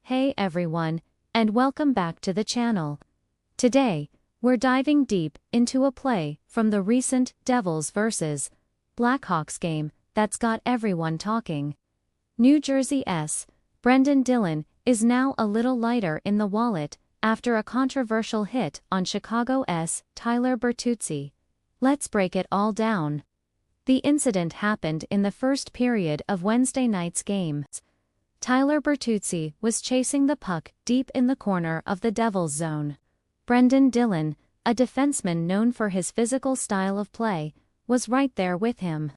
Hey everyone, and welcome back to the channel. Today, we're diving deep into a play from the recent Devils vs. Blackhawks game that's got everyone talking. New Jersey's Brenden Dillon is now a little lighter in the wallet after a controversial hit on Chicago's Tyler Bertuzzi. Let's break it all down. The incident happened in the first period of Wednesday night's game. Tyler Bertuzzi was chasing the puck deep in the corner of the Devils' zone. Brenden Dillon, a defenseman known for his physical style of play, was right there with him.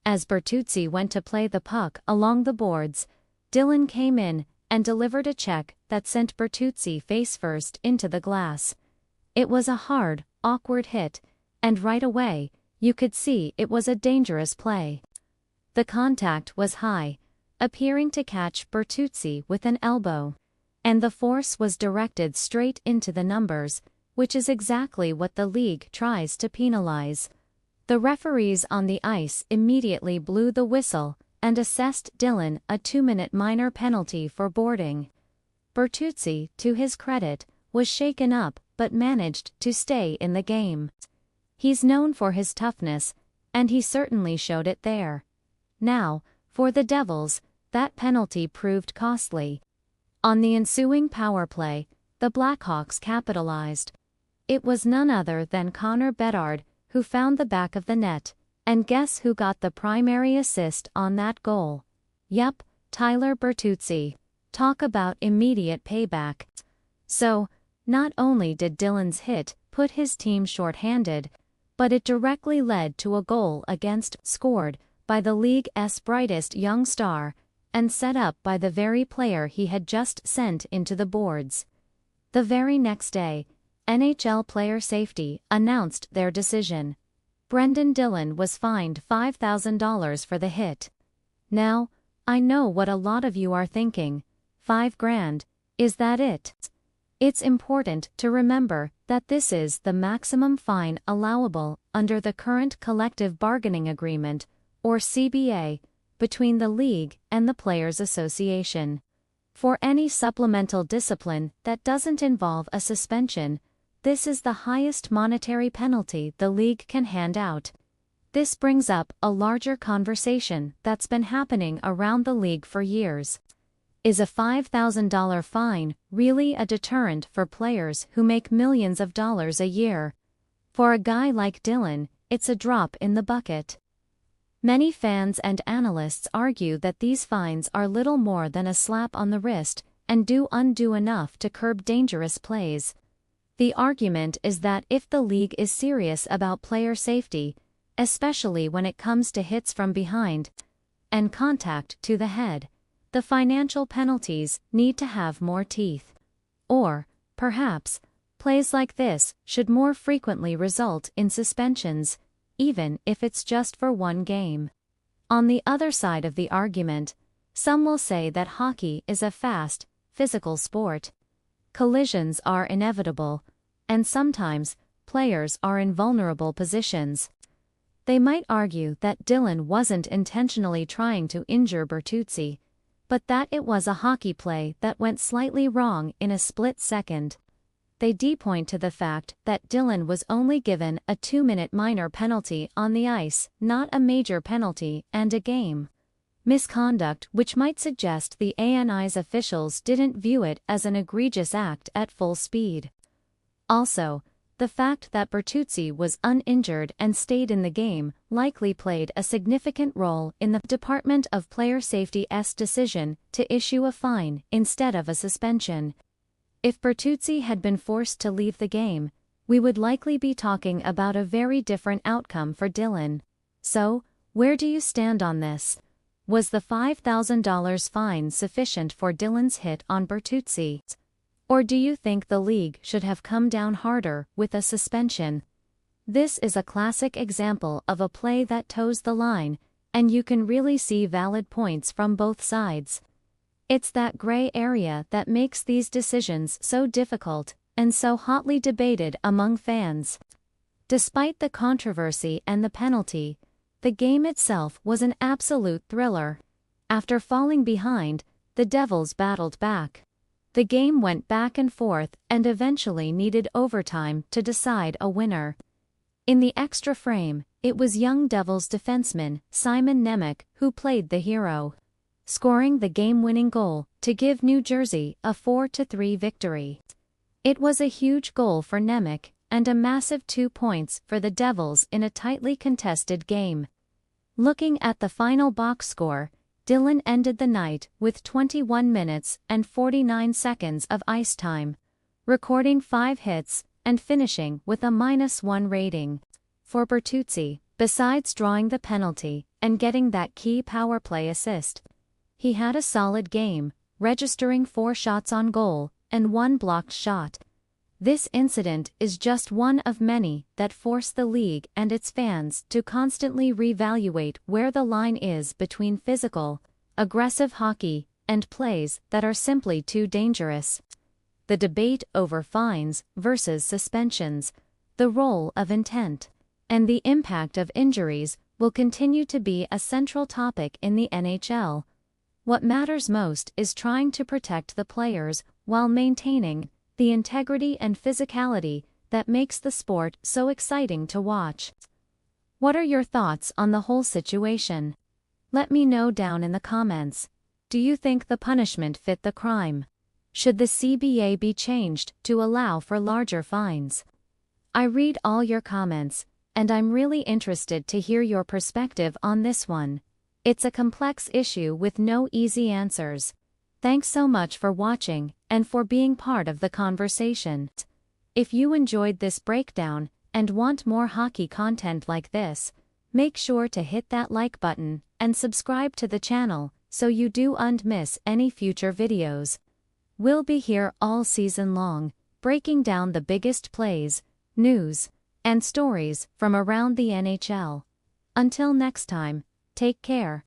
As Bertuzzi went to play the puck along the boards, Dillon came in and delivered a check that sent Bertuzzi face-first into the glass. It was a hard, awkward hit, and right away, you could see it was a dangerous play. The contact was high, appearing to catch Bertuzzi with an elbow. And the force was directed straight into the numbers, which is exactly what the league tries to penalize. The referees on the ice immediately blew the whistle and assessed Dillon a 2-minute minor penalty for boarding. Bertuzzi, to his credit, was shaken up but managed to stay in the game. He's known for his toughness, and he certainly showed it there. Now, for the Devils, that penalty proved costly. On the ensuing power play, the Blackhawks capitalized. It was none other than Connor Bedard who found the back of the net, and guess who got the primary assist on that goal? Yup, Tyler Bertuzzi. Talk about immediate payback. So, not only did Dillon's hit put his team short-handed, but it directly led to a goal scored by the league's brightest young star, and set up by the very player he had just sent into the boards. The very next day, NHL Player Safety announced their decision. Brenden Dillon was fined $5,000 for the hit. Now, I know what a lot of you are thinking. $5,000, is that it? It's important to remember that this is the maximum fine allowable under the current collective bargaining agreement, or CBA, between the league and the Players Association. For any supplemental discipline that doesn't involve a suspension, this is the highest monetary penalty the league can hand out. This brings up a larger conversation that's been happening around the league for years. Is a $5,000 fine really a deterrent for players who make millions of dollars a year? For a guy like Dillon, it's a drop in the bucket. Many fans and analysts argue that these fines are little more than a slap on the wrist and do undo enough to curb dangerous plays. The argument is that if the league is serious about player safety, especially when it comes to hits from behind and contact to the head, the financial penalties need to have more teeth. Or, perhaps, plays like this should more frequently result in suspensions, even if it's just for one game. On the other side of the argument, some will say that hockey is a fast, physical sport. Collisions are inevitable, and sometimes, players are in vulnerable positions. They might argue that Dillon wasn't intentionally trying to injure Bertuzzi, but that it was a hockey play that went slightly wrong in a split second. They point to the fact that Dillon was only given a 2-minute minor penalty on the ice, not a major penalty and a game. Misconduct which might suggest the ANI's officials didn't view it as an egregious act at full speed. Also, the fact that Bertuzzi was uninjured and stayed in the game likely played a significant role in the Department of Player Safety's decision to issue a fine instead of a suspension. If Bertuzzi had been forced to leave the game, we would likely be talking about a very different outcome for Dillon. So, where do you stand on this? Was the $5,000 fine sufficient for Dillon's hit on Bertuzzi? Or do you think the league should have come down harder with a suspension? This is a classic example of a play that toes the line, and you can really see valid points from both sides. It's that gray area that makes these decisions so difficult and so hotly debated among fans. Despite the controversy and the penalty, the game itself was an absolute thriller. After falling behind, the Devils battled back. The game went back and forth and eventually needed overtime to decide a winner. In the extra frame, it was young Devils defenseman Simon Nemec who played the hero, scoring the game-winning goal to give New Jersey a 4-3 victory. It was a huge goal for Nemec and a massive 2 points for the Devils in a tightly contested game. Looking at the final box score, Dillon ended the night with 21 minutes and 49 seconds of ice time, recording 5 hits and finishing with a -1 rating. For Bertuzzi, besides drawing the penalty and getting that key power play assist, he had a solid game, registering 4 shots on goal and 1 blocked shot. This incident is just one of many that force the league and its fans to constantly reevaluate where the line is between physical, aggressive hockey and plays that are simply too dangerous. The debate over fines versus suspensions, the role of intent, and the impact of injuries will continue to be a central topic in the NHL. What matters most is trying to protect the players while maintaining the integrity and physicality that makes the sport so exciting to watch. What are your thoughts on the whole situation? Let me know down in the comments. Do you think the punishment fit the crime? Should the CBA be changed to allow for larger fines? I read all your comments, and I'm really interested to hear your perspective on this one. It's a complex issue with no easy answers. Thanks so much for watching and for being part of the conversation. If you enjoyed this breakdown and want more hockey content like this, make sure to hit that like button and subscribe to the channel so you don't miss any future videos. We'll be here all season long, breaking down the biggest plays, news, and stories from around the NHL. Until next time, take care.